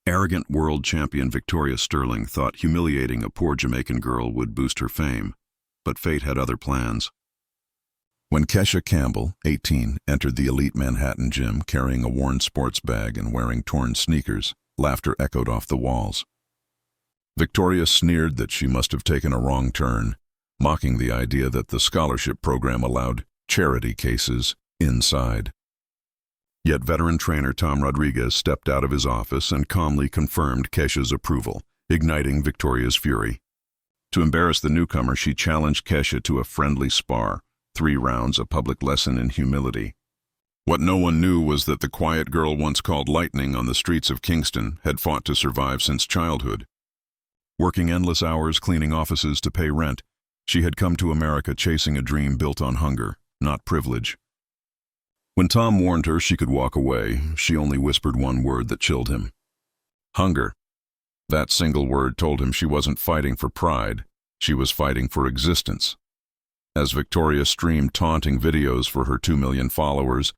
Arrogant world champion Victoria Sterling thought humiliating a poor Jamaican girl would boost her fame, but fate had other plans. When Kesha Campbell, 18, entered the elite Manhattan gym carrying a worn sports bag and wearing torn sneakers, laughter echoed off the walls. Victoria sneered that she must have taken a wrong turn, mocking the idea that the scholarship program allowed charity cases inside. Yet veteran trainer Tom Rodriguez stepped out of his office and calmly confirmed Kesha's approval, igniting Victoria's fury. To embarrass the newcomer, she challenged Kesha to a friendly spar, 3 rounds, a public lesson in humility. What no one knew was that the quiet girl once called Lightning on the streets of Kingston had fought to survive since childhood. Working endless hours cleaning offices to pay rent, she had come to America chasing a dream built on hunger, not privilege. When Tom warned her she could walk away, she only whispered one word that chilled him. Hunger. That single word told him she wasn't fighting for pride, she was fighting for existence. As Victoria streamed taunting videos for her 2 million followers,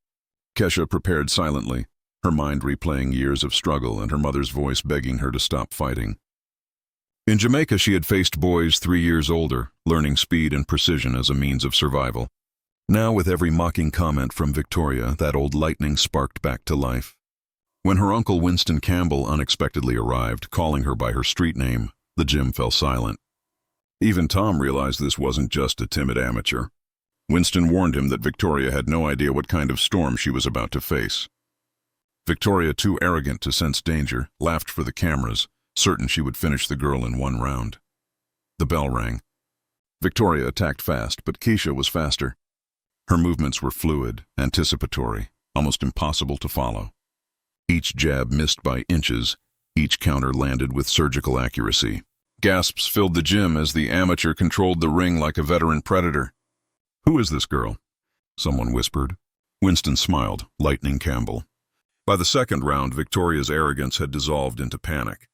Kesha prepared silently, her mind replaying years of struggle and her mother's voice begging her to stop fighting. In Jamaica, she had faced boys 3 years older, learning speed and precision as a means of survival. Now, with every mocking comment from Victoria, that old lightning sparked back to life. When her uncle Winston Campbell unexpectedly arrived, calling her by her street name, the gym fell silent. Even Tom realized this wasn't just a timid amateur. Winston warned him that Victoria had no idea what kind of storm she was about to face. Victoria, too arrogant to sense danger, laughed for the cameras, certain she would finish the girl in 1 round. The bell rang. Victoria attacked fast, but Kesha was faster. Her movements were fluid, anticipatory, almost impossible to follow. Each jab missed by inches, each counter landed with surgical accuracy. Gasps filled the gym as the amateur controlled the ring like a veteran predator. "Who is this girl?" someone whispered. Winston smiled, Lightning Campbell. By the 2nd round, Victoria's arrogance had dissolved into panic.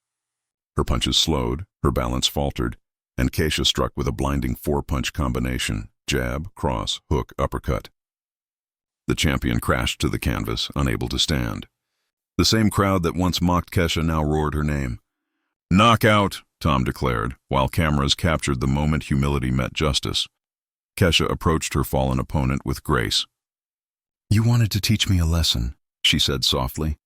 Her punches slowed, her balance faltered, and Kesha struck with a blinding 4-punch combination. Jab, cross, hook, uppercut. The champion crashed to the canvas, unable to stand. The same crowd that once mocked Kesha now roared her name. "Knockout," Tom declared, while cameras captured the moment humility met justice. Kesha approached her fallen opponent with grace. "You wanted to teach me a lesson," she said softly.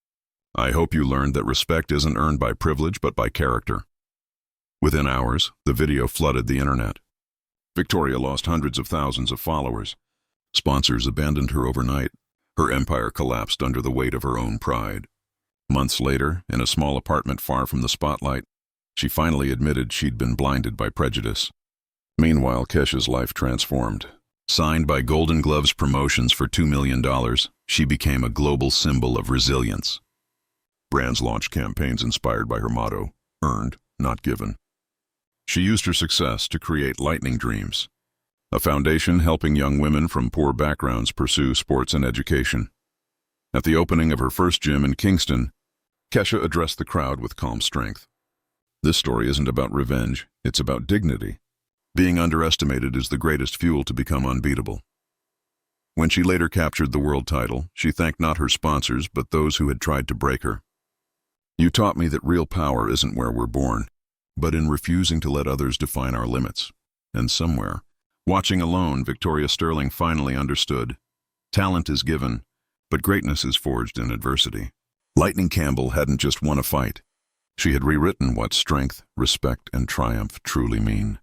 "I hope you learned that respect isn't earned by privilege but by character." Within hours, the video flooded the internet. Victoria lost hundreds of thousands of followers. Sponsors abandoned her overnight. Her empire collapsed under the weight of her own pride. Months later, in a small apartment far from the spotlight, she finally admitted she'd been blinded by prejudice. Meanwhile, Kesha's life transformed. Signed by Golden Gloves Promotions for $2 million, she became a global symbol of resilience. Brands launched campaigns inspired by her motto, "Earned, not given." She used her success to create Lightning Dreams, a foundation helping young women from poor backgrounds pursue sports and education. At the opening of her first gym in Kingston, Kesha addressed the crowd with calm strength. This story isn't about revenge, it's about dignity. Being underestimated is the greatest fuel to become unbeatable. When she later captured the world title, she thanked not her sponsors but those who had tried to break her. "You taught me that real power isn't where we're born, but in refusing to let others define our limits." And somewhere, watching alone, Victoria Sterling finally understood. Talent is given, but greatness is forged in adversity. Lightning Campbell hadn't just won a fight. She had rewritten what strength, respect, and triumph truly mean.